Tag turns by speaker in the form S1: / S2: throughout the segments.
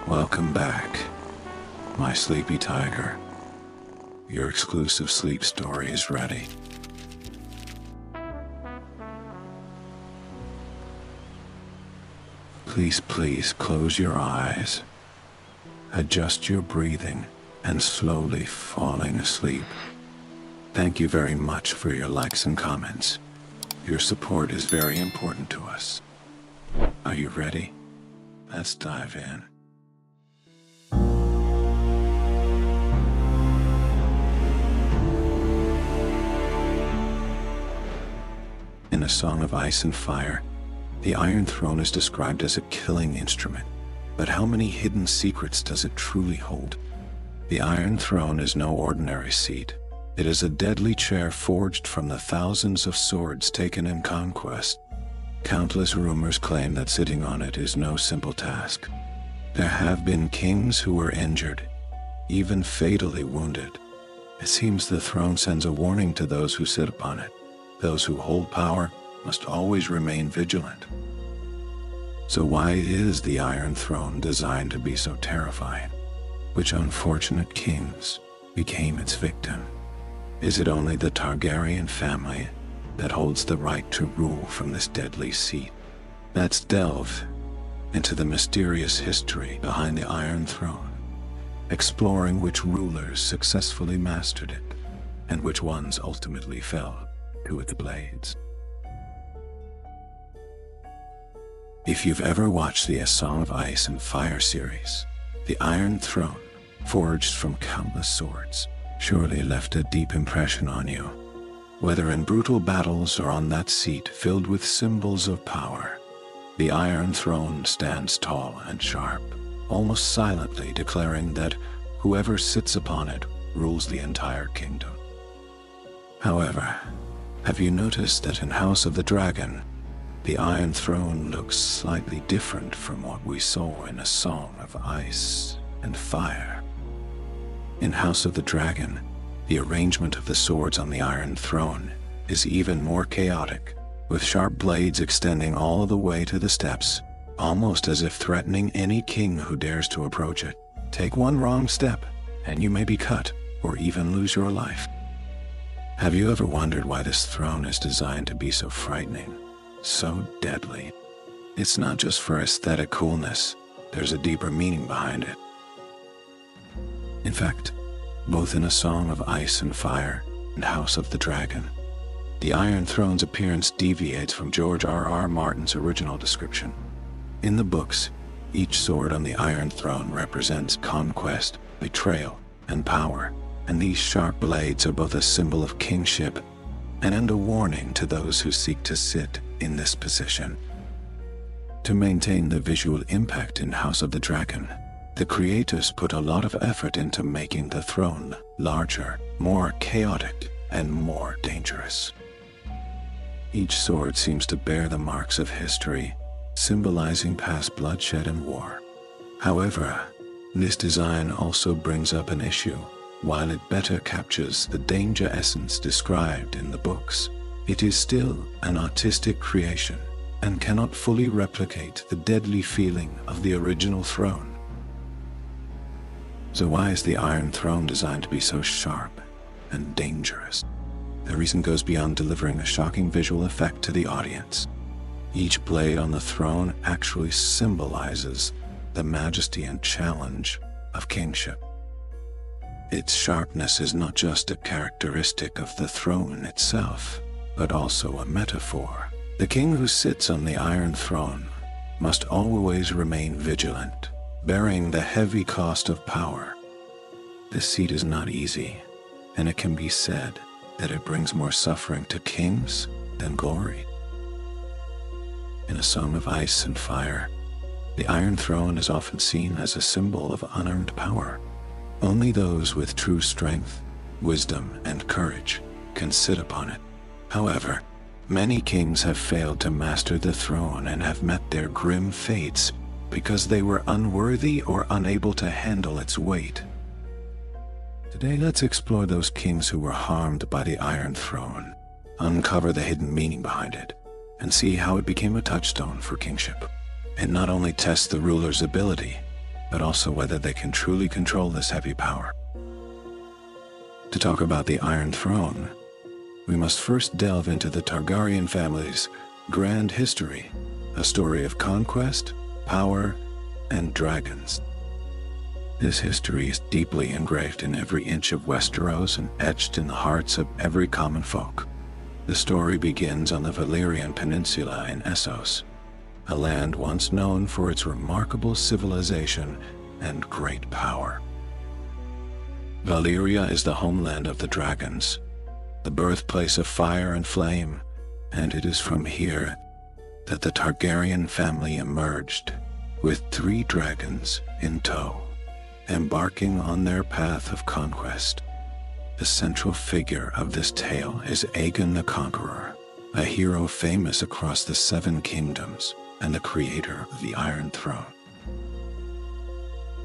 S1: Welcome back, my sleepy tiger. Your exclusive sleep story is ready. Please close your eyes. Adjust your breathing and slowly falling asleep. Thank you very much for your likes and comments. Your support is very important to us. Are you ready? Let's dive in. In A Song of Ice and Fire, the Iron Throne is described as a killing instrument. But how many hidden secrets does it truly hold? The Iron Throne is no ordinary seat. It is a deadly chair forged from the thousands of swords taken in conquest. Countless rumors claim that sitting on it is no simple task. There have been kings who were injured, even fatally wounded. It seems the throne sends a warning to those who sit upon it. Those who hold power must always remain vigilant. So why is the Iron Throne designed to be so terrifying? Which unfortunate kings became its victim? Is it only the Targaryen family that holds the right to rule from this deadly seat? Let's delve into the mysterious history behind the Iron Throne, exploring which rulers successfully mastered it, and which ones ultimately fell to its blades. If you've ever watched the A Song of Ice and Fire series, the Iron Throne, forged from countless swords, surely left a deep impression on you. Whether in brutal battles or on that seat filled with symbols of power, the Iron Throne stands tall and sharp, almost silently declaring that whoever sits upon it rules the entire kingdom. However, have you noticed that in House of the Dragon, the Iron Throne looks slightly different from what we saw in A Song of Ice and Fire? In House of the Dragon, the arrangement of the swords on the Iron Throne is even more chaotic, with sharp blades extending all the way to the steps, almost as if threatening any king who dares to approach it. Take one wrong step, and you may be cut, or even lose your life. Have you ever wondered why this throne is designed to be so frightening, so deadly? It's not just for aesthetic coolness, there's a deeper meaning behind it. In fact, both in A Song of Ice and Fire and House of the Dragon, the Iron Throne's appearance deviates from George R.R. Martin's original description. In the books, each sword on the Iron Throne represents conquest, betrayal, and power, and these sharp blades are both a symbol of kingship and a warning to those who seek to sit in this position. To maintain the visual impact in House of the Dragon, the creators put a lot of effort into making the throne larger, more chaotic, and more dangerous. Each sword seems to bear the marks of history, symbolizing past bloodshed and war. However, this design also brings up an issue. While it better captures the danger essence described in the books, it is still an artistic creation and cannot fully replicate the deadly feeling of the original throne. So why is the Iron Throne designed to be so sharp and dangerous? The reason goes beyond delivering a shocking visual effect to the audience. Each blade on the throne actually symbolizes the majesty and challenge of kingship. Its sharpness is not just a characteristic of the throne itself, but also a metaphor. The king who sits on the Iron Throne must always remain vigilant, bearing the heavy cost of power. This seat is not easy, and it can be said that it brings more suffering to kings than glory. In A Song of Ice and Fire, the Iron Throne is often seen as a symbol of unearned power. Only those with true strength, wisdom, and courage can sit upon it. However, many kings have failed to master the throne and have met their grim fates because they were unworthy or unable to handle its weight. Today, let's explore those kings who were harmed by the Iron Throne, uncover the hidden meaning behind it, and see how it became a touchstone for kingship. It not only tests the ruler's ability, but also whether they can truly control this heavy power. To talk about the Iron Throne, we must first delve into the Targaryen family's grand history, a story of conquest, power, and dragons. This history is deeply engraved in every inch of Westeros and etched in the hearts of every common folk. The story begins on the Valyrian Peninsula in Essos, a land once known for its remarkable civilization and great power. Valyria is the homeland of the dragons, the birthplace of fire and flame, and it is from here that the Targaryen family emerged, with 3 dragons in tow, embarking on their path of conquest. The central figure of this tale is Aegon the Conqueror, a hero famous across the 7 kingdoms and the creator of the Iron Throne.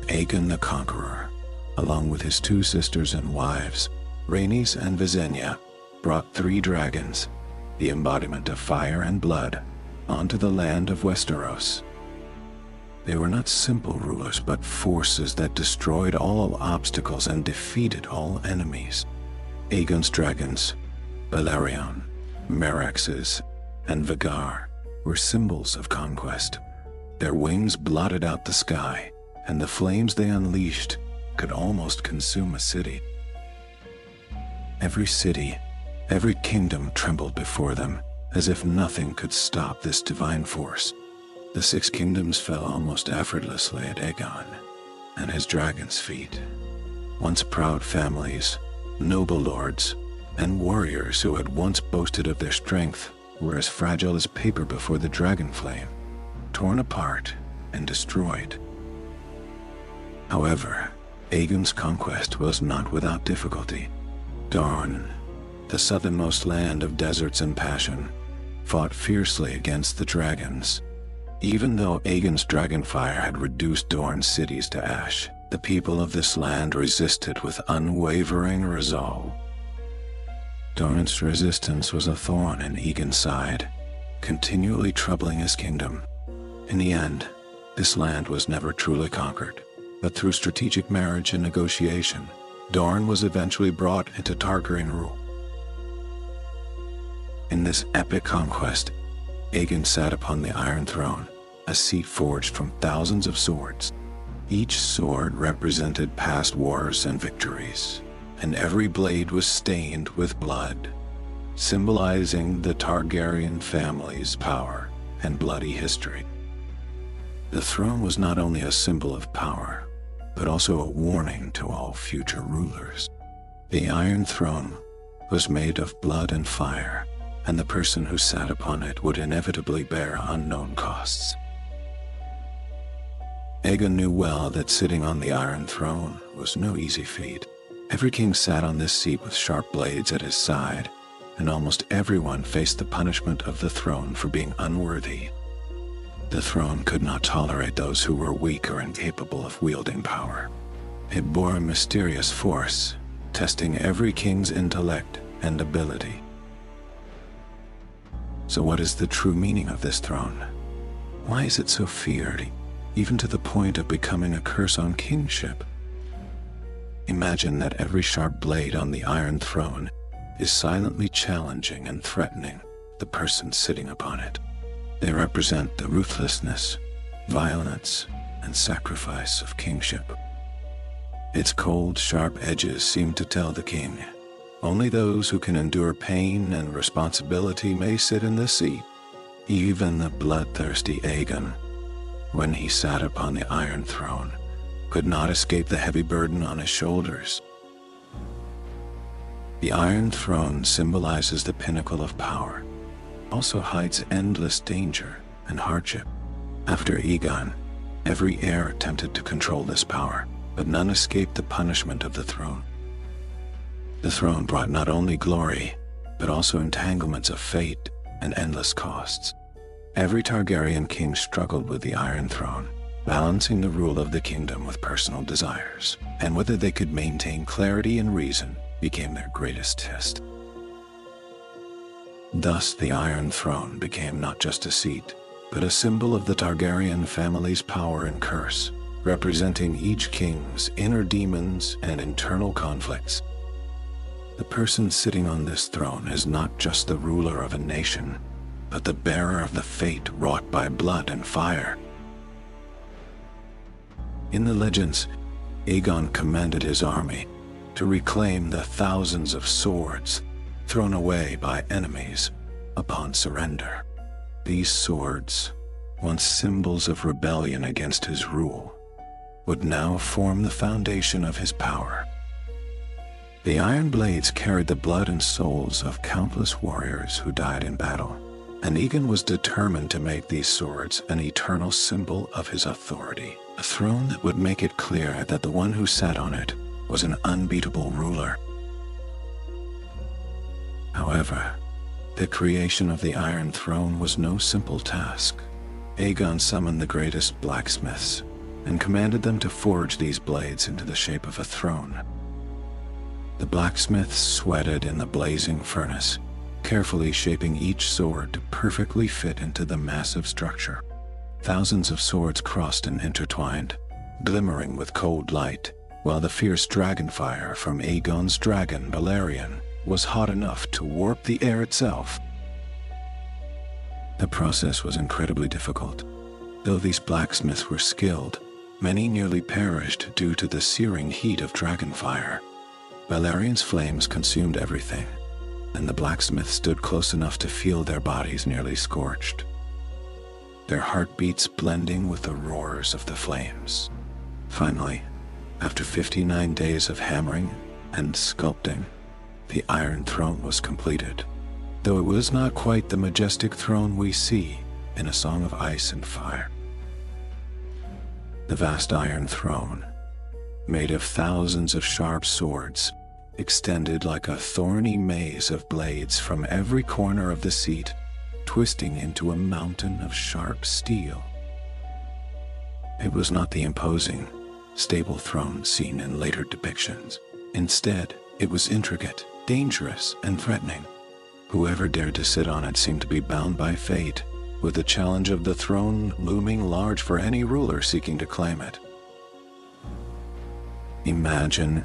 S1: Aegon the Conqueror, along with his 2 sisters and wives, Rhaenys and Visenya, brought 3 dragons, the embodiment of fire and blood, onto the land of Westeros. They were not simple rulers, but forces that destroyed all obstacles and defeated all enemies. Aegon's dragons, Balerion, Meraxes, and Vhagar, were symbols of conquest. Their wings blotted out the sky, and the flames they unleashed could almost consume a city. Every city, every kingdom trembled before them, as if nothing could stop this divine force. The 6 kingdoms fell almost effortlessly at Aegon and his dragon's feet. Once proud families, noble lords, and warriors who had once boasted of their strength were as fragile as paper before the dragon flame, torn apart and destroyed. However, Aegon's conquest was not without difficulty. Dorne, the southernmost land of deserts and passion, fought fiercely against the dragons. Even though Aegon's dragonfire had reduced Dorne's cities to ash, the people of this land resisted with unwavering resolve. Dorne's resistance was a thorn in Aegon's side, continually troubling his kingdom. In the end, this land was never truly conquered, but through strategic marriage and negotiation, Dorne was eventually brought into Targaryen rule. In this epic conquest, Aegon sat upon the Iron Throne, a seat forged from thousands of swords. Each sword represented past wars and victories, and every blade was stained with blood, symbolizing the Targaryen family's power and bloody history. The throne was not only a symbol of power, but also a warning to all future rulers. The Iron Throne was made of blood and fire, and the person who sat upon it would inevitably bear unknown costs. Aegon knew well that sitting on the Iron Throne was no easy feat. Every king sat on this seat with sharp blades at his side, and almost everyone faced the punishment of the throne for being unworthy. The throne could not tolerate those who were weak or incapable of wielding power. It bore a mysterious force, testing every king's intellect and ability. So what is the true meaning of this throne? Why is it so feared, even to the point of becoming a curse on kingship? Imagine that every sharp blade on the Iron Throne is silently challenging and threatening the person sitting upon it. They represent the ruthlessness, violence, and sacrifice of kingship. Its cold, sharp edges seem to tell the king, only those who can endure pain and responsibility may sit in this seat. Even the bloodthirsty Aegon, when he sat upon the Iron Throne, could not escape the heavy burden on his shoulders. The Iron Throne symbolizes the pinnacle of power, also hides endless danger and hardship. After Aegon, every heir attempted to control this power, but none escaped the punishment of the throne. The throne brought not only glory, but also entanglements of fate and endless costs. Every Targaryen king struggled with the Iron Throne, balancing the rule of the kingdom with personal desires, and whether they could maintain clarity and reason became their greatest test. Thus, the Iron Throne became not just a seat, but a symbol of the Targaryen family's power and curse, representing each king's inner demons and internal conflicts. The person sitting on this throne is not just the ruler of a nation, but the bearer of the fate wrought by blood and fire. In the legends, Aegon commanded his army to reclaim the thousands of swords thrown away by enemies upon surrender. These swords, once symbols of rebellion against his rule, would now form the foundation of his power. The iron blades carried the blood and souls of countless warriors who died in battle, and Aegon was determined to make these swords an eternal symbol of his authority, a throne that would make it clear that the one who sat on it was an unbeatable ruler. However, the creation of the Iron Throne was no simple task. Aegon summoned the greatest blacksmiths and commanded them to forge these blades into the shape of a throne. The blacksmiths sweated in the blazing furnace, carefully shaping each sword to perfectly fit into the massive structure. Thousands of swords crossed and intertwined, glimmering with cold light, while the fierce dragonfire from Aegon's dragon Balerion was hot enough to warp the air itself. The process was incredibly difficult. Though these blacksmiths were skilled, many nearly perished due to the searing heat of dragonfire. Balerion's flames consumed everything, and the blacksmiths stood close enough to feel their bodies nearly scorched, their heartbeats blending with the roars of the flames. Finally, after 59 days of hammering and sculpting, the Iron Throne was completed, though it was not quite the majestic throne we see in A Song of Ice and Fire. The vast Iron Throne, made of thousands of sharp swords, extended like a thorny maze of blades from every corner of the seat, twisting into a mountain of sharp steel. It was not the imposing, stable throne seen in later depictions. Instead, it was intricate, dangerous, and threatening. Whoever dared to sit on it seemed to be bound by fate, with the challenge of the throne looming large for any ruler seeking to claim it. Imagine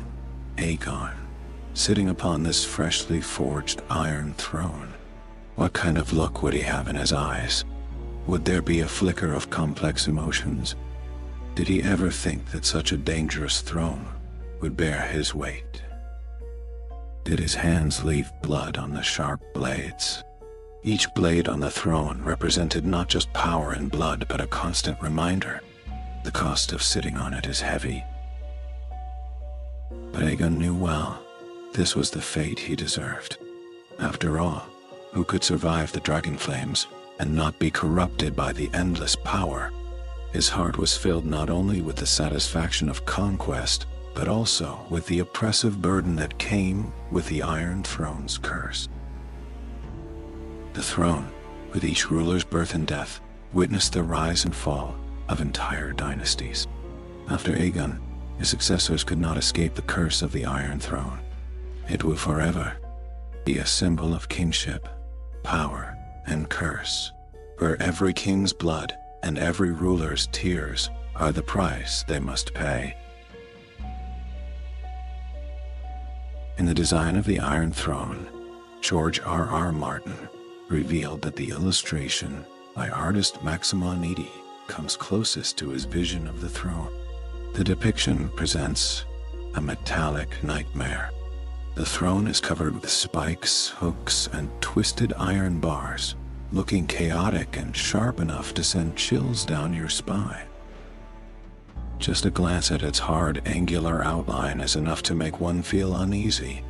S1: Aegon sitting upon this freshly forged Iron Throne. What kind of look would he have in his eyes? Would there be a flicker of complex emotions? Did he ever think that such a dangerous throne would bear his weight? Did his hands leave blood on the sharp blades? Each blade on the throne represented not just power and blood, but a constant reminder. The cost of sitting on it is heavy. But Aegon knew well, this was the fate he deserved. After all, who could survive the dragon flames and not be corrupted by the endless power? His heart was filled not only with the satisfaction of conquest, but also with the oppressive burden that came with the Iron Throne's curse. The throne, with each ruler's birth and death, witnessed the rise and fall of entire dynasties. After Aegon, his successors could not escape the curse of the Iron Throne. It will forever be a symbol of kingship, power, and curse, where every king's blood and every ruler's tears are the price they must pay. In the design of the Iron Throne, George R.R. Martin revealed that the illustration by artist Maximonidi comes closest to his vision of the throne. The depiction presents a metallic nightmare. The throne is covered with spikes, hooks, and twisted iron bars, looking chaotic and sharp enough to send chills down your spine. Just a glance at its hard, angular outline is enough to make one feel uneasy.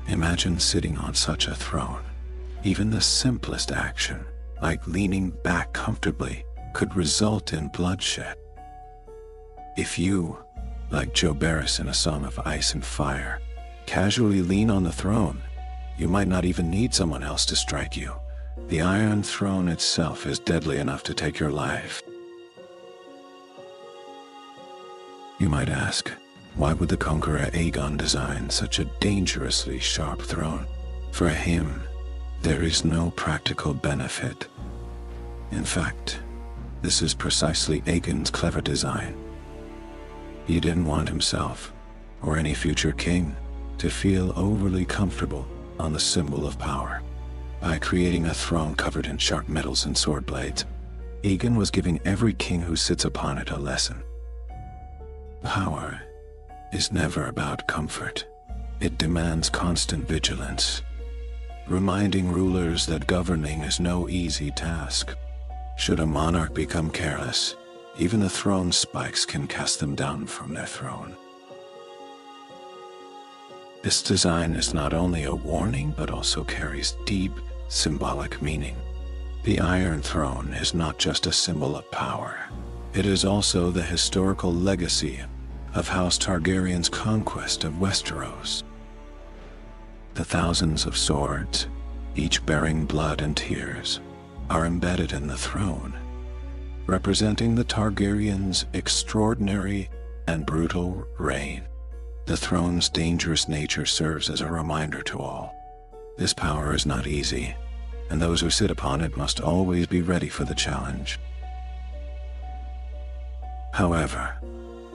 S1: Imagine sitting on such a throne. Even the simplest action, like leaning back comfortably, could result in bloodshed. If you, like Joe Barris in A Song of Ice and Fire, casually lean on the throne, you might not even need someone else to strike you. The Iron Throne itself is deadly enough to take your life. You might ask, why would the conqueror Aegon design such a dangerously sharp throne? For him, there is no practical benefit. In fact, this is precisely Aegon's clever design. He didn't want himself, or any future king, to feel overly comfortable on the symbol of power. By creating a throne covered in sharp metals and sword blades, Aegon was giving every king who sits upon it a lesson. Power is never about comfort. It demands constant vigilance, reminding rulers that governing is no easy task. Should a monarch become careless, even the throne spikes can cast them down from their throne. This design is not only a warning, but also carries deep symbolic meaning. The Iron Throne is not just a symbol of power. It is also the historical legacy of House Targaryen's conquest of Westeros. The thousands of swords, each bearing blood and tears, are embedded in the throne, representing the Targaryens' extraordinary and brutal reign. The throne's dangerous nature serves as a reminder to all. This power is not easy, and those who sit upon it must always be ready for the challenge. However,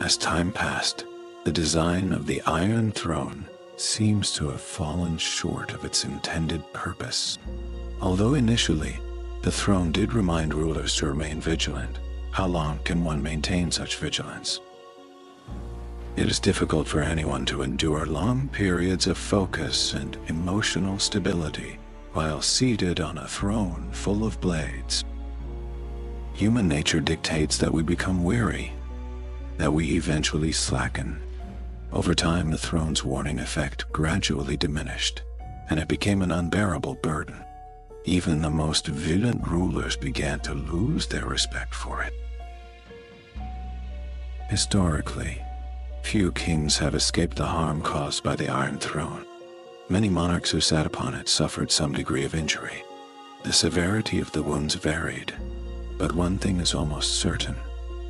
S1: as time passed, the design of the Iron Throne seems to have fallen short of its intended purpose. Although initially, the throne did remind rulers to remain vigilant, how long can one maintain such vigilance? It is difficult for anyone to endure long periods of focus and emotional stability while seated on a throne full of blades. Human nature dictates that we become weary, that we eventually slacken. Over time, the throne's warning effect gradually diminished, and it became an unbearable burden. Even the most vigilant rulers began to lose their respect for it. Historically, few kings have escaped the harm caused by the Iron Throne. Many monarchs who sat upon it suffered some degree of injury. The severity of the wounds varied, but one thing is almost certain: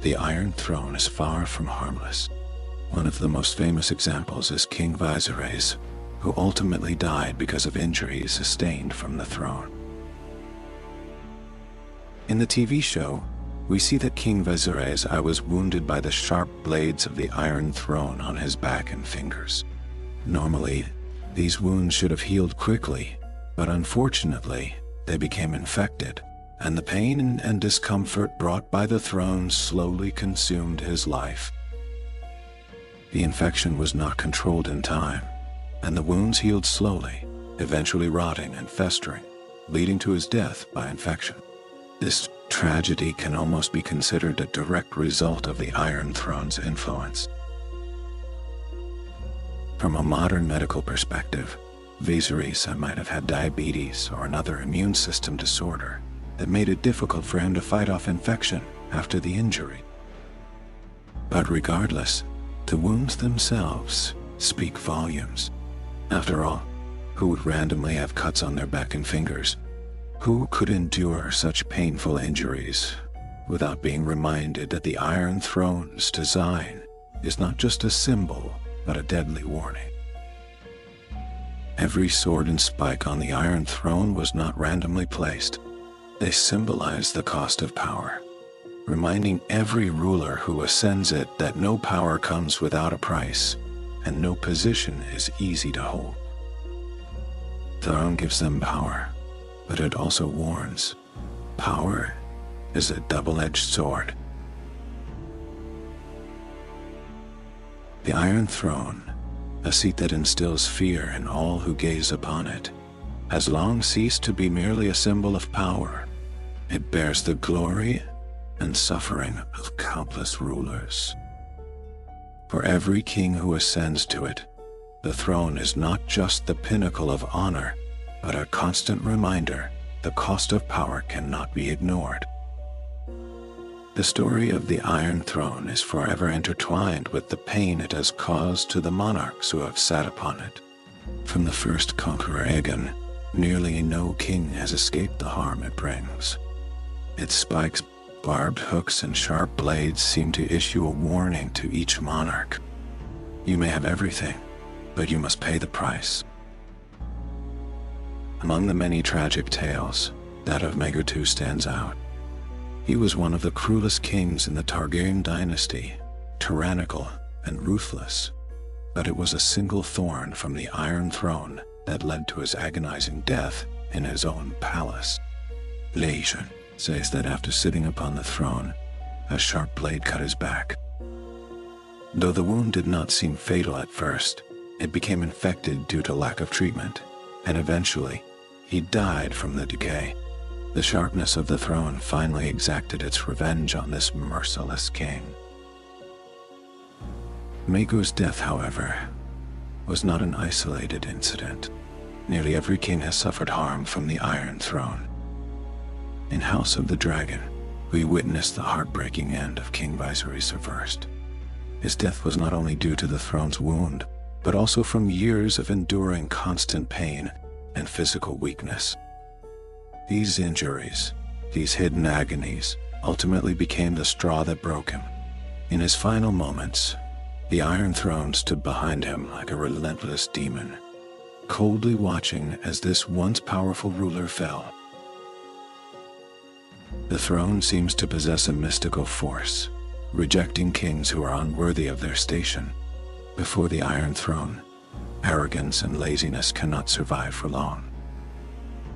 S1: the Iron Throne is far from harmless. One of the most famous examples is King Viserys, who ultimately died because of injuries sustained from the throne. In the TV show, we see that King Viserys was wounded by the sharp blades of the Iron Throne on his back and fingers. Normally, these wounds should have healed quickly, but unfortunately, they became infected, and the pain and discomfort brought by the throne slowly consumed his life. The infection was not controlled in time, and the wounds healed slowly, eventually rotting and festering, leading to his death by infection. This tragedy can almost be considered a direct result of the Iron Throne's influence. From a modern medical perspective, Viserys might have had diabetes or another immune system disorder that made it difficult for him to fight off infection after the injury. But regardless, the wounds themselves speak volumes. After all, who would randomly have cuts on their back and fingers? Who could endure such painful injuries without being reminded that the Iron Throne's design is not just a symbol, but a deadly warning? Every sword and spike on the Iron Throne was not randomly placed. They symbolize the cost of power, reminding every ruler who ascends it that no power comes without a price, and no position is easy to hold. The throne gives them power, but it also warns. Power is a double-edged sword. The Iron Throne, a seat that instills fear in all who gaze upon it, has long ceased to be merely a symbol of power. It bears the glory and suffering of countless rulers. For every king who ascends to it, the throne is not just the pinnacle of honor, but a constant reminder the cost of power cannot be ignored. The story of the Iron Throne is forever intertwined with the pain it has caused to the monarchs who have sat upon it. From the first conqueror Aegon, nearly no king has escaped the harm it brings. Its spikes, barbed hooks, and sharp blades seem to issue a warning to each monarch. You may have everything, but you must pay the price. Among the many tragic tales, that of Maegor stands out. He was one of the cruelest kings in the Targaryen dynasty, tyrannical and ruthless, but it was a single thorn from the Iron Throne that led to his agonizing death in his own palace. Legend says that after sitting upon the throne, a sharp blade cut his back. Though the wound did not seem fatal at first, it became infected due to lack of treatment, and eventually, he died from the decay. The sharpness of the throne finally exacted its revenge on this merciless king. Maego's death, however, was not an isolated incident. Nearly every king has suffered harm from the Iron Throne. In House of the Dragon, we witnessed the heartbreaking end of King Viserys I. His death was not only due to the throne's wound, but also from years of enduring constant pain and physical weakness. These injuries, these hidden agonies, ultimately became the straw that broke him. In his final moments, the Iron Throne stood behind him like a relentless demon, coldly watching as this once powerful ruler fell. The throne seems to possess a mystical force, rejecting kings who are unworthy of their station. Before the Iron Throne, arrogance and laziness cannot survive for long.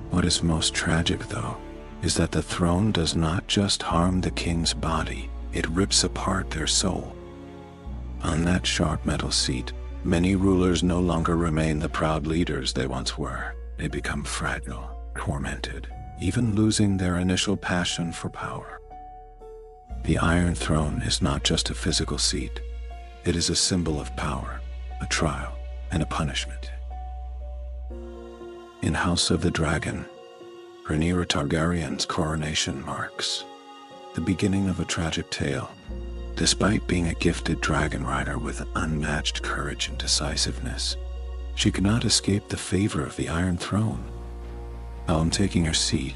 S1: What is most tragic, though, is that the throne does not just harm the king's body, it rips apart their soul. On that sharp metal seat, many rulers no longer remain the proud leaders they once were. They become fragile, tormented, even losing their initial passion for power. The Iron Throne is not just a physical seat. It is a symbol of power, a trial, and a punishment. In House of the Dragon, Rhaenyra Targaryen's coronation marks the beginning of a tragic tale. Despite being a gifted dragon rider with unmatched courage and decisiveness, she could not escape the favor of the Iron Throne. While taking her seat,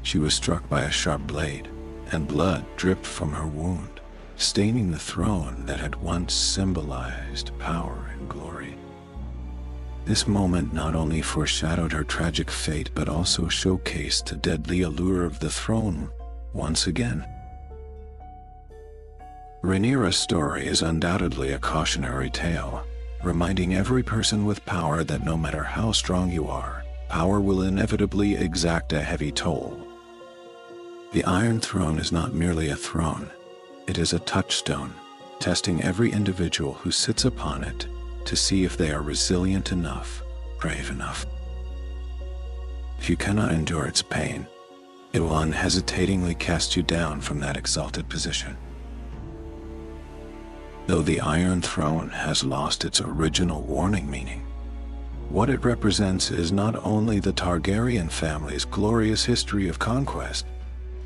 S1: she was struck by a sharp blade, and blood dripped from her wound, staining the throne that had once symbolized power and glory. This moment not only foreshadowed her tragic fate, but also showcased the deadly allure of the throne once again. Rhaenyra's story is undoubtedly a cautionary tale, reminding every person with power that no matter how strong you are, power will inevitably exact a heavy toll. The Iron Throne is not merely a throne, it is a touchstone, testing every individual who sits upon it to see if they are resilient enough, brave enough. If you cannot endure its pain, it will unhesitatingly cast you down from that exalted position. Though the Iron Throne has lost its original warning meaning, what it represents is not only the Targaryen family's glorious history of conquest,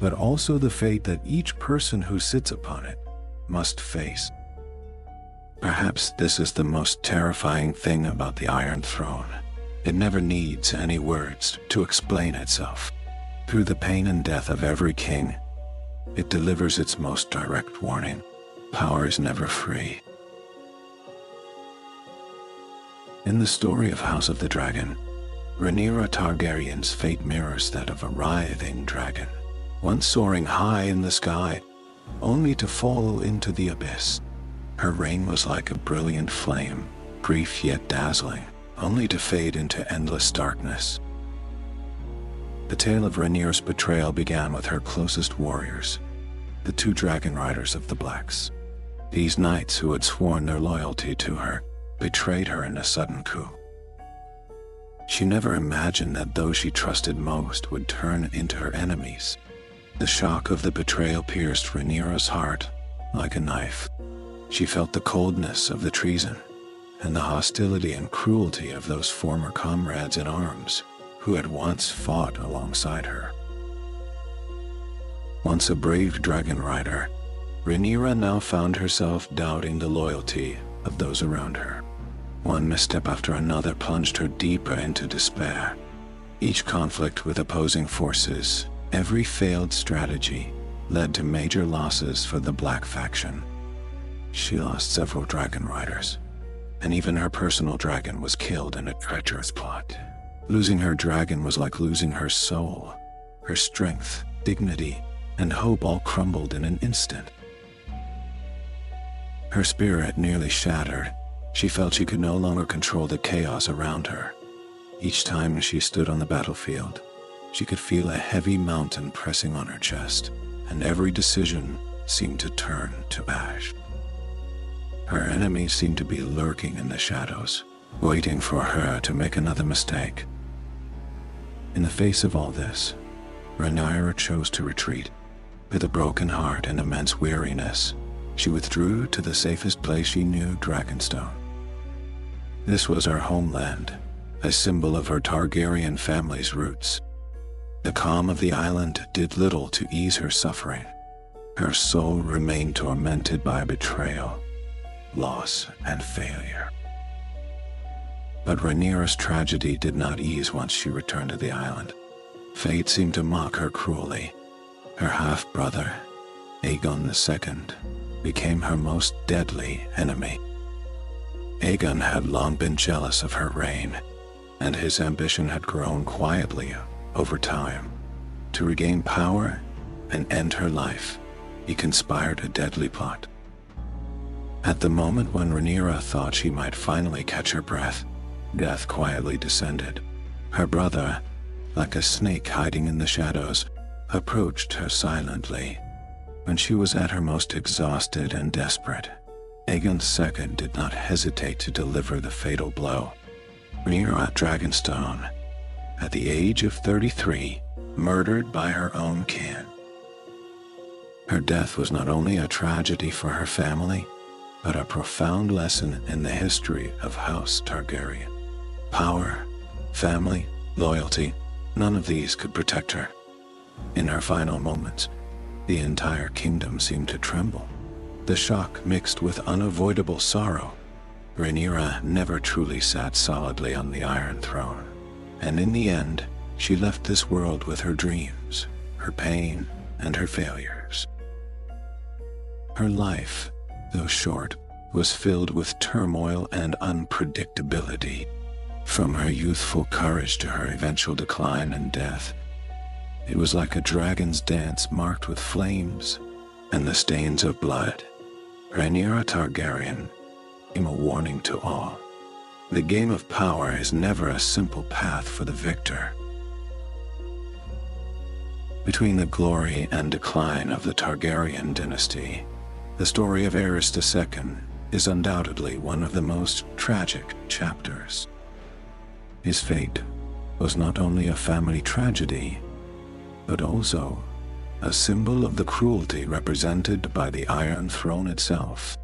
S1: but also the fate that each person who sits upon it must face. Perhaps this is the most terrifying thing about the Iron Throne. It never needs any words to explain itself. Through the pain and death of every king, it delivers its most direct warning. Power is never free. In the story of House of the Dragon, Rhaenyra Targaryen's fate mirrors that of a writhing dragon, once soaring high in the sky, only to fall into the abyss. Her reign was like a brilliant flame, brief yet dazzling, only to fade into endless darkness. The tale of Rhaenyra's betrayal began with her closest warriors, the two dragon riders of the Blacks. These knights who had sworn their loyalty to her betrayed her in a sudden coup. She never imagined that those she trusted most would turn into her enemies. The shock of the betrayal pierced Rhaenyra's heart like a knife. She felt the coldness of the treason and the hostility and cruelty of those former comrades in arms who had once fought alongside her. Once a brave dragon rider, Rhaenyra now found herself doubting the loyalty of those around her. One misstep after another plunged her deeper into despair. Each conflict with opposing forces, every failed strategy, led to major losses for the Black faction. She lost several dragon riders, and even her personal dragon was killed in a treacherous plot. Losing her dragon was like losing her soul. Her strength, dignity, and hope all crumbled in an instant. Her spirit nearly shattered. She felt she could no longer control the chaos around her. Each time she stood on the battlefield, she could feel a heavy mountain pressing on her chest, and every decision seemed to turn to ash. Her enemies seemed to be lurking in the shadows, waiting for her to make another mistake. In the face of all this, Rhaenyra chose to retreat. With a broken heart and immense weariness, she withdrew to the safest place she knew, Dragonstone. This was her homeland, a symbol of her Targaryen family's roots. The calm of the island did little to ease her suffering. Her soul remained tormented by betrayal, loss, and failure. But Rhaenyra's tragedy did not ease once she returned to the island. Fate seemed to mock her cruelly. Her half-brother, Aegon II, became her most deadly enemy. Aegon had long been jealous of her reign, and his ambition had grown quietly over time. To regain power and end her life, he conspired a deadly plot. At the moment when Rhaenyra thought she might finally catch her breath, death quietly descended. Her brother, like a snake hiding in the shadows, approached her silently. When she was at her most exhausted and desperate, Aegon II did not hesitate to deliver the fatal blow. Rhaenyra at Dragonstone, at the age of 33, murdered by her own kin. Her death was not only a tragedy for her family, but a profound lesson in the history of House Targaryen. Power, family, loyalty, none of these could protect her. In her final moments, the entire kingdom seemed to tremble. The shock mixed with unavoidable sorrow. Rhaenyra never truly sat solidly on the Iron Throne, and in the end, she left this world with her dreams, her pain, and her failures. Her life, though short, was filled with turmoil and unpredictability. From her youthful courage to her eventual decline and death, it was like a dragon's dance marked with flames and the stains of blood. Rhaenyra Targaryen became a warning to all. The game of power is never a simple path for the victor. Between the glory and decline of the Targaryen dynasty, the story of Aerys II is undoubtedly one of the most tragic chapters. His fate was not only a family tragedy, but also a symbol of the cruelty represented by the Iron Throne itself.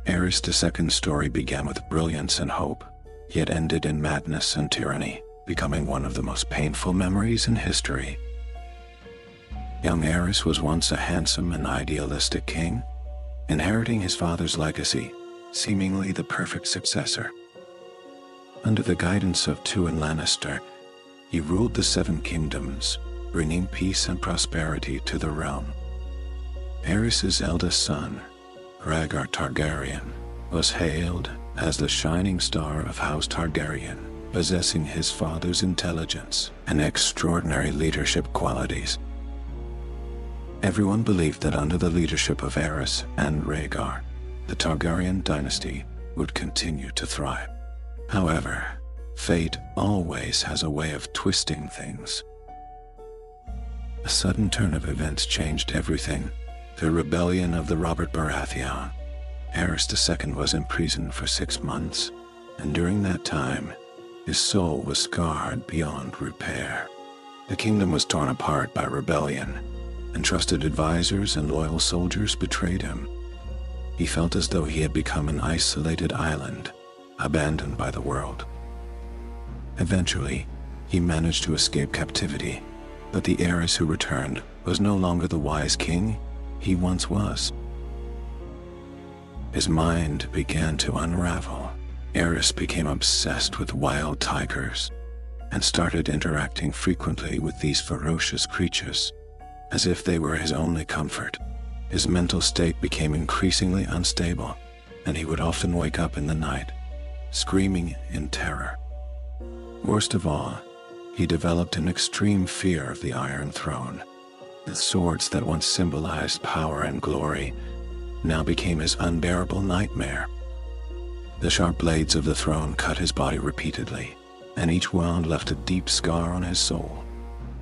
S1: Aerys II's story began with brilliance and hope, yet ended in madness and tyranny, becoming one of the most painful memories in history. Young Aerys was once a handsome and idealistic king, inheriting his father's legacy, seemingly the perfect successor. Under the guidance of Tywin Lannister, he ruled the Seven Kingdoms, bringing peace and prosperity to the realm. Aerys' eldest son, Rhaegar Targaryen, was hailed as the shining star of House Targaryen, possessing his father's intelligence and extraordinary leadership qualities. Everyone believed that under the leadership of Aerys and Rhaegar, the Targaryen dynasty would continue to thrive. However, fate always has a way of twisting things. A sudden turn of events changed everything. The rebellion of the Robert Baratheon. Aerys II was imprisoned for 6 months, and during that time, his soul was scarred beyond repair. The kingdom was torn apart by rebellion, and trusted advisors and loyal soldiers betrayed him. He felt as though he had become an isolated island, abandoned by the world. Eventually, he managed to escape captivity, but the Aerys who returned was no longer the wise king he once was. His mind began to unravel. Aerys became obsessed with wild tigers and started interacting frequently with these ferocious creatures, as if they were his only comfort. His mental state became increasingly unstable, and he would often wake up in the night, screaming in terror. Worst of all, he developed an extreme fear of the Iron Throne. The swords that once symbolized power and glory now became his unbearable nightmare. The sharp blades of the throne cut his body repeatedly, and each wound left a deep scar on his soul.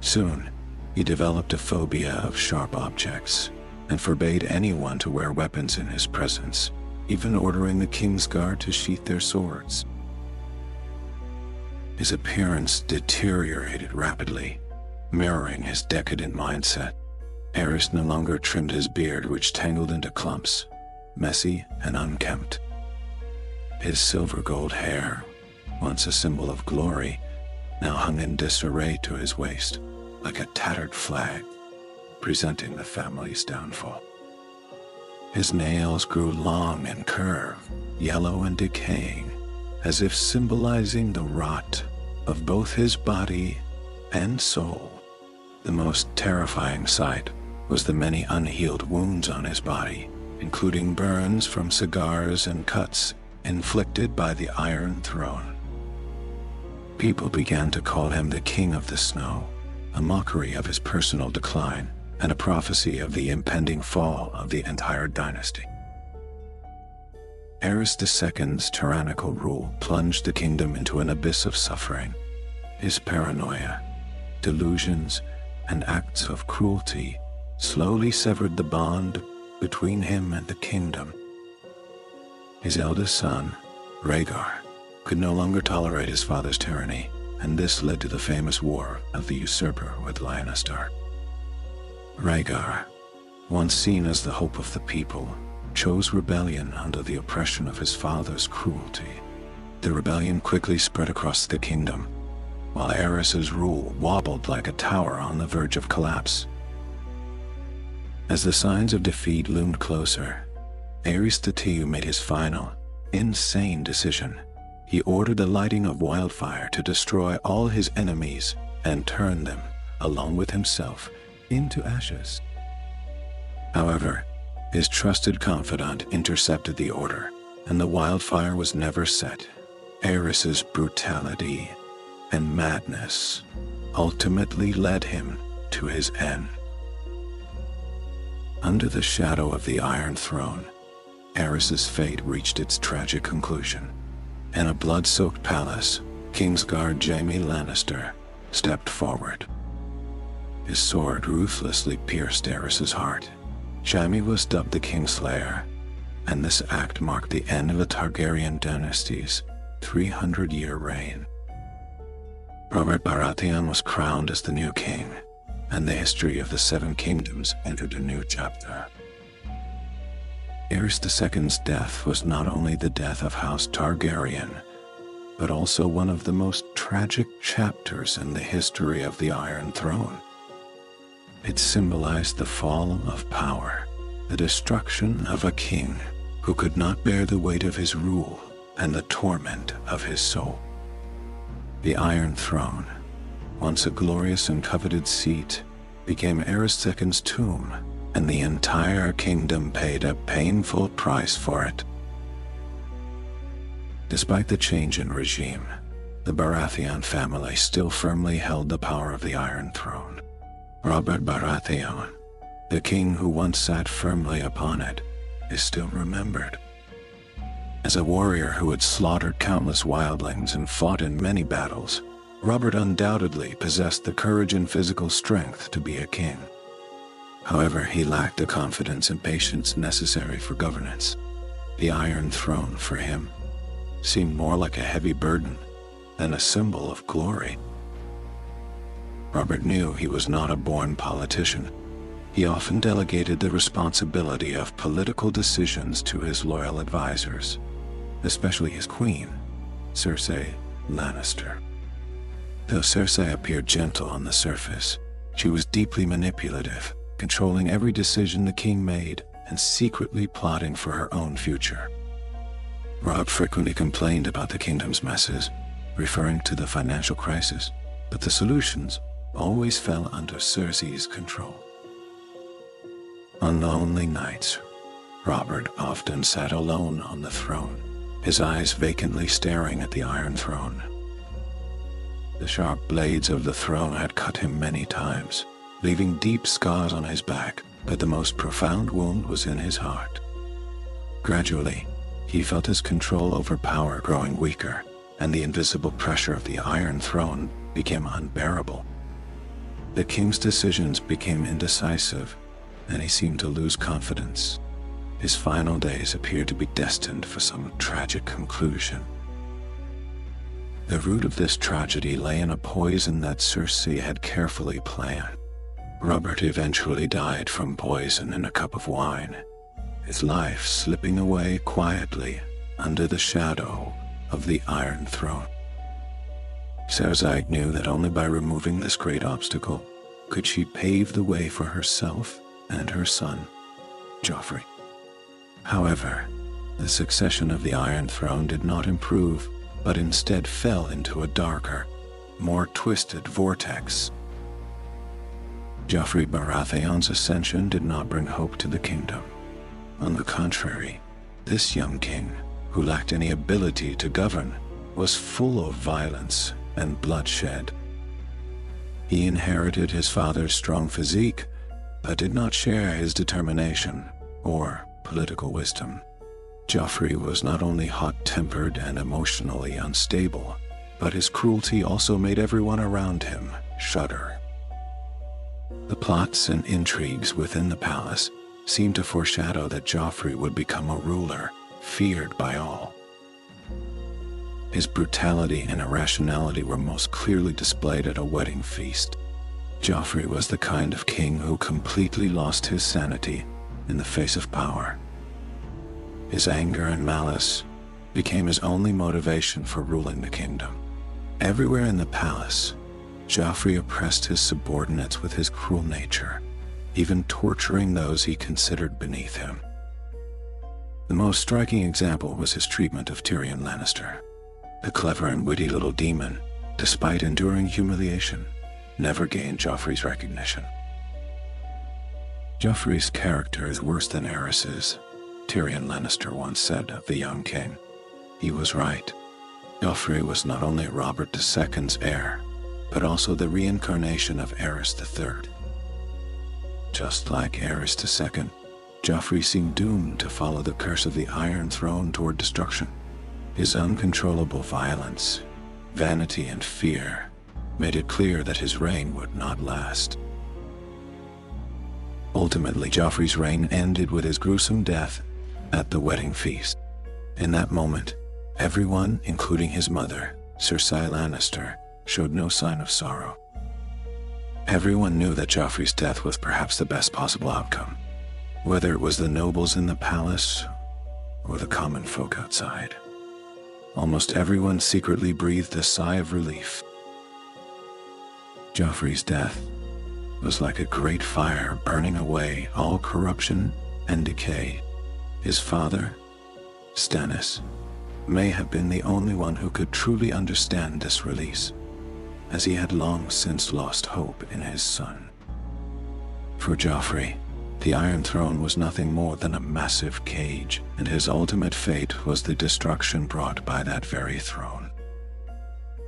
S1: Soon, he developed a phobia of sharp objects, and forbade anyone to wear weapons in his presence, even ordering the king's guard to sheath their swords. His appearance deteriorated rapidly, mirroring his decadent mindset. Aerys no longer trimmed his beard, which tangled into clumps, messy and unkempt. His silver-gold hair, once a symbol of glory, now hung in disarray to his waist, like a tattered flag, presenting the family's downfall. His nails grew long and curved, yellow and decaying, as if symbolizing the rot of both his body and soul. The most terrifying sight was the many unhealed wounds on his body, including burns from cigars and cuts inflicted by the Iron Throne. People began to call him the King of the Snow, a mockery of his personal decline and a prophecy of the impending fall of the entire dynasty. Aerys II's tyrannical rule plunged the kingdom into an abyss of suffering. His paranoia, delusions, and acts of cruelty slowly severed the bond between him and the kingdom. His eldest son, Rhaegar, could no longer tolerate his father's tyranny, and this led to the famous war of the usurper with Lyanna Stark. Rhaegar, once seen as the hope of the people, chose rebellion under the oppression of his father's cruelty. The rebellion quickly spread across the kingdom, while Aerys's rule wobbled like a tower on the verge of collapse. As the signs of defeat loomed closer, Aerys II made his final, insane decision. He ordered the lighting of wildfire to destroy all his enemies and turn them, along with himself, into ashes. However, his trusted confidant intercepted the order, and the wildfire was never set. Aerys's brutality and madness ultimately led him to his end. Under the shadow of the Iron Throne, Aerys's fate reached its tragic conclusion. In a blood-soaked palace, Kingsguard Jaime Lannister stepped forward. His sword ruthlessly pierced Aerys's heart. Jaime was dubbed the Kingslayer, and this act marked the end of the Targaryen dynasty's 300-year reign. Robert Baratheon was crowned as the new king, and the history of the Seven Kingdoms entered a new chapter. Aerys II's death was not only the death of House Targaryen, but also one of the most tragic chapters in the history of the Iron Throne. It symbolized the fall of power, the destruction of a king who could not bear the weight of his rule and the torment of his soul. The Iron Throne, once a glorious and coveted seat, became Aerys II's tomb, and the entire kingdom paid a painful price for it. Despite the change in regime, the Baratheon family still firmly held the power of the Iron Throne. Robert Baratheon, the king who once sat firmly upon it, is still remembered. As a warrior who had slaughtered countless wildlings and fought in many battles, Robert undoubtedly possessed the courage and physical strength to be a king. However, he lacked the confidence and patience necessary for governance. The Iron Throne, for him, seemed more like a heavy burden than a symbol of glory. Robert knew he was not a born politician. He often delegated the responsibility of political decisions to his loyal advisors, especially his queen, Cersei Lannister. Though Cersei appeared gentle on the surface, she was deeply manipulative, controlling every decision the king made and secretly plotting for her own future. Robb frequently complained about the kingdom's messes, referring to the financial crisis, but the solutions always fell under Cersei's control. On lonely nights, Robert often sat alone on the throne, his eyes vacantly staring at the Iron Throne. The sharp blades of the throne had cut him many times, leaving deep scars on his back, but the most profound wound was in his heart. Gradually, he felt his control over power growing weaker, and the invisible pressure of the Iron Throne became unbearable. The king's decisions became indecisive, and he seemed to lose confidence. His final days appeared to be destined for some tragic conclusion. The root of this tragedy lay in a poison that Cersei had carefully planned. Robert eventually died from poison in a cup of wine, his life slipping away quietly under the shadow of the Iron Throne. Cersei knew that only by removing this great obstacle could she pave the way for herself and her son, Joffrey. However, the succession of the Iron Throne did not improve, but instead fell into a darker, more twisted vortex. Joffrey Baratheon's ascension did not bring hope to the kingdom. On the contrary, this young king, who lacked any ability to govern, was full of violence and bloodshed. He inherited his father's strong physique, but did not share his determination or political wisdom. Joffrey was not only hot-tempered and emotionally unstable, but his cruelty also made everyone around him shudder. The plots and intrigues within the palace seemed to foreshadow that Joffrey would become a ruler feared by all. His brutality and irrationality were most clearly displayed at a wedding feast. Joffrey was the kind of king who completely lost his sanity in the face of power. His anger and malice became his only motivation for ruling the kingdom. Everywhere in the palace, Joffrey oppressed his subordinates with his cruel nature, even torturing those he considered beneath him. The most striking example was his treatment of Tyrion Lannister. The clever and witty little demon, despite enduring humiliation, never gained Joffrey's recognition. Joffrey's character is worse than Aerys's, Tyrion Lannister once said of the young king. He was right. Joffrey was not only Robert II's heir, but also the reincarnation of Aerys III. Just like Aerys II, Joffrey seemed doomed to follow the curse of the Iron Throne toward destruction. His uncontrollable violence, vanity, and fear made it clear that his reign would not last. Ultimately, Joffrey's reign ended with his gruesome death at the wedding feast. In that moment, everyone, including his mother, Cersei Lannister, showed no sign of sorrow. Everyone knew that Joffrey's death was perhaps the best possible outcome, whether it was the nobles in the palace or the common folk outside. Almost everyone secretly breathed a sigh of relief. Joffrey's death was like a great fire burning away all corruption and decay. His father, Stannis, may have been the only one who could truly understand this release, as he had long since lost hope in his son. For Joffrey, the Iron Throne was nothing more than a massive cage, and his ultimate fate was the destruction brought by that very throne.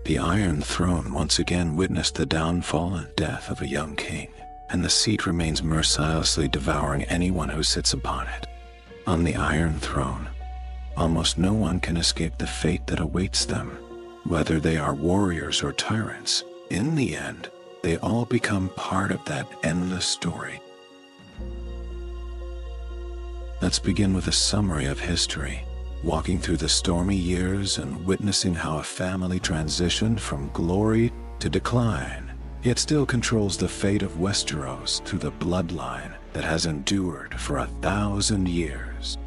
S1: The Iron Throne once again witnessed the downfall and death of a young king, and the seat remains mercilessly devouring anyone who sits upon it. On the Iron Throne, almost no one can escape the fate that awaits them. Whether they are warriors or tyrants, in the end, they all become part of that endless story. Let's begin with a summary of history, walking through the stormy years and witnessing how a family transitioned from glory to decline, yet still controls the fate of Westeros through the bloodline that has endured for 1,000 years.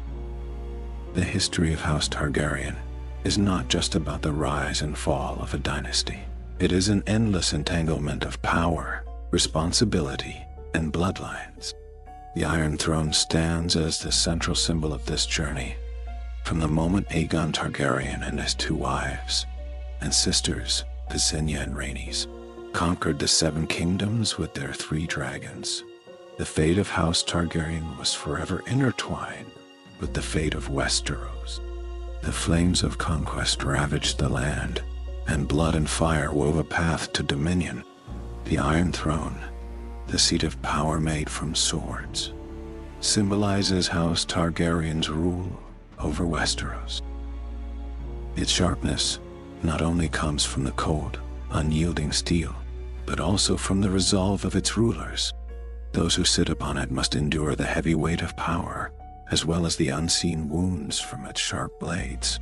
S1: The history of House Targaryen is not just about the rise and fall of a dynasty. It is an endless entanglement of power, responsibility, and bloodlines. The Iron Throne stands as the central symbol of this journey, from the moment Aegon Targaryen and his 2 wives and sisters, Visenya and Rhaenys, conquered the 7 kingdoms with their 3 dragons. The fate of House Targaryen was forever intertwined with the fate of Westeros. The flames of conquest ravaged the land, and blood and fire wove a path to dominion. The Iron Throne, the seat of power made from swords, symbolizes House Targaryen's rule over Westeros. Its sharpness not only comes from the cold, unyielding steel, but also from the resolve of its rulers. Those who sit upon it must endure the heavy weight of power, as well as the unseen wounds from its sharp blades.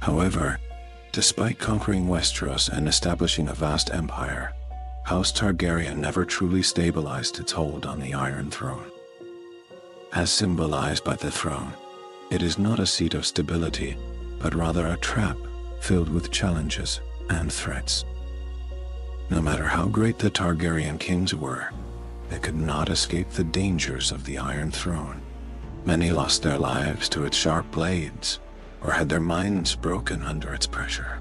S1: However, despite conquering Westeros and establishing a vast empire, House Targaryen never truly stabilized its hold on the Iron Throne. As symbolized by the throne, it is not a seat of stability, but rather a trap filled with challenges and threats. No matter how great the Targaryen kings were, they could not escape the dangers of the Iron Throne. Many lost their lives to its sharp blades, or had their minds broken under its pressure.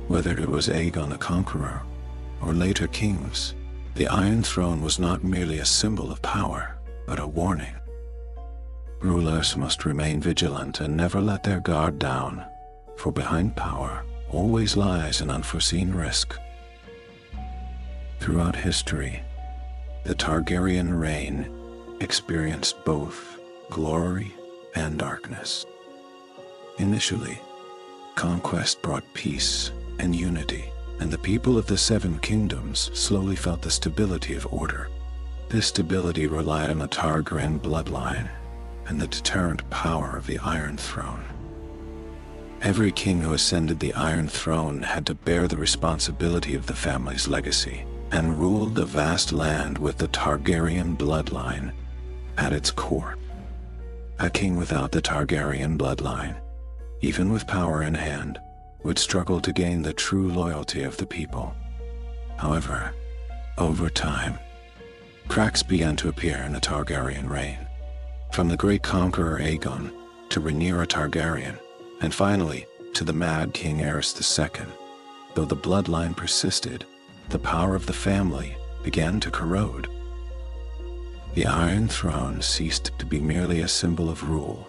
S1: Whether it was Aegon the Conqueror, or later kings, the Iron Throne was not merely a symbol of power, but a warning. Rulers must remain vigilant and never let their guard down, for behind power always lies an unforeseen risk. Throughout history, the Targaryen reign experienced both glory and darkness. Initially, conquest brought peace and unity, and the people of the Seven Kingdoms slowly felt the stability of order. This stability relied on the Targaryen bloodline and the deterrent power of the Iron Throne. Every king who ascended the Iron Throne had to bear the responsibility of the family's legacy and ruled the vast land with the Targaryen bloodline at its core. A king without the Targaryen bloodline, even with power in hand, would struggle to gain the true loyalty of the people. However, over time, cracks began to appear in the Targaryen reign. From the great conqueror Aegon to Rhaenyra Targaryen, and finally to the Mad King Aerys II. Though the bloodline persisted, the power of the family began to corrode. The Iron Throne ceased to be merely a symbol of rule,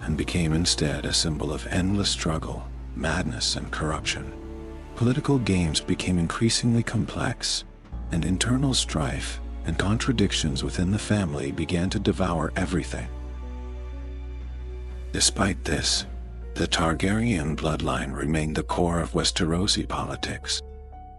S1: and became instead a symbol of endless struggle, madness, and corruption. Political games became increasingly complex, and internal strife and contradictions within the family began to devour everything. Despite this, the Targaryen bloodline remained the core of Westerosi politics.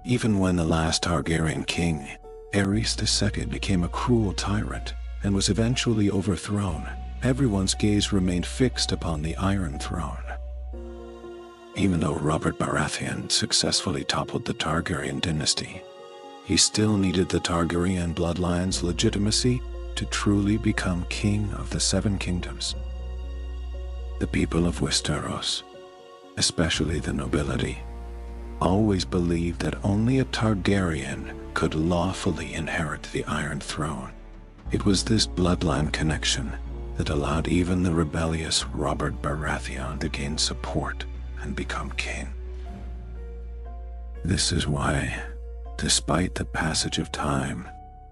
S1: Even when the last Targaryen king, Aerys II, became a cruel tyrant and was eventually overthrown, everyone's gaze remained fixed upon the Iron Throne. Even though Robert Baratheon successfully toppled the Targaryen dynasty, he still needed the Targaryen bloodline's legitimacy to truly become king of the Seven Kingdoms. The people of Westeros, especially the nobility, always believed that only a Targaryen could lawfully inherit the Iron Throne. It was this bloodline connection that allowed even the rebellious Robert Baratheon to gain support and become king. This is why, despite the passage of time,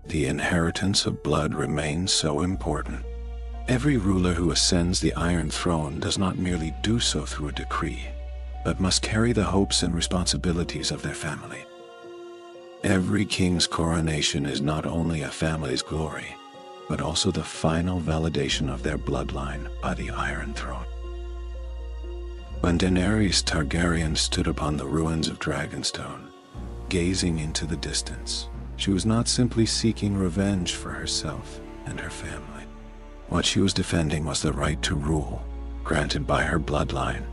S1: the inheritance of blood remains so important. Every ruler who ascends the Iron Throne does not merely do so through a decree, but must carry the hopes and responsibilities of their family. Every king's coronation is not only a family's glory, but also the final validation of their bloodline by the Iron Throne. When Daenerys Targaryen stood upon the ruins of Dragonstone, gazing into the distance, she was not simply seeking revenge for herself and her family. What she was defending was the right to rule, granted by her bloodline,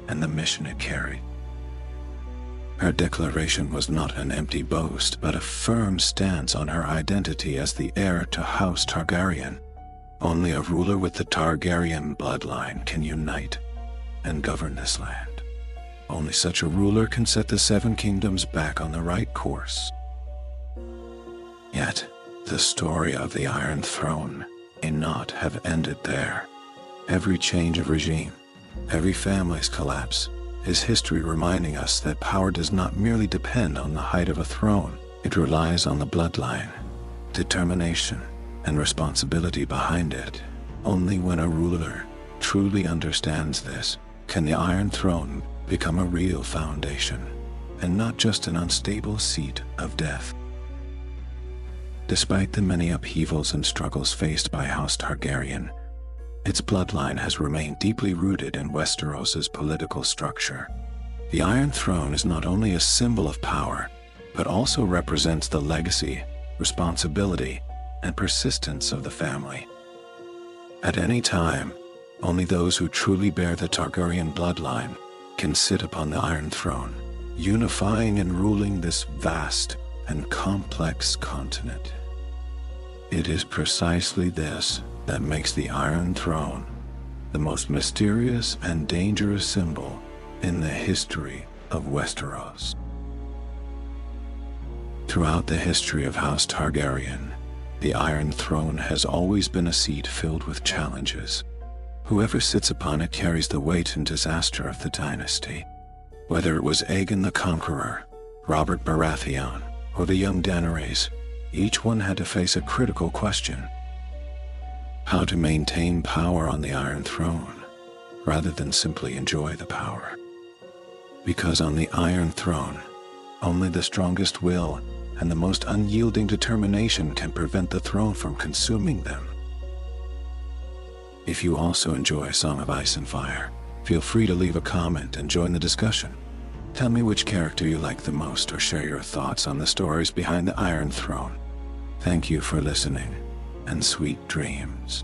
S1: and the mission it carried. Her declaration was not an empty boast, but a firm stance on her identity as the heir to House Targaryen. Only a ruler with the Targaryen bloodline can unite and govern this land. Only such a ruler can set the Seven Kingdoms back on the right course. Yet, the story of the Iron Throne may not have ended there. Every change of regime, every family's collapse, is history reminding us that power does not merely depend on the height of a throne. It relies on the bloodline, determination, and responsibility behind it. Only when a ruler truly understands this can the Iron Throne become a real foundation, and not just an unstable seat of death. Despite the many upheavals and struggles faced by House Targaryen, Its bloodline has remained deeply rooted in Westeros' political structure. The Iron Throne is not only a symbol of power, but also represents the legacy, responsibility, and persistence of the family. At any time, only those who truly bear the Targaryen bloodline can sit upon the Iron Throne, unifying and ruling this vast and complex continent. It is precisely this that makes the Iron Throne the most mysterious and dangerous symbol in the history of Westeros. Throughout the history of House Targaryen, the Iron Throne has always been a seat filled with challenges. Whoever sits upon it carries the weight and disaster of the dynasty. Whether it was Aegon the Conqueror, Robert Baratheon, or the young Daenerys, each one had to face a critical question: how to maintain power on the Iron Throne, rather than simply enjoy the power. Because on the Iron Throne, only the strongest will and the most unyielding determination can prevent the throne from consuming them. If you also enjoy A Song of Ice and Fire, feel free to leave a comment and join the discussion. Tell me which character you like the most, or share your thoughts on the stories behind the Iron Throne. Thank you for listening, and sweet dreams.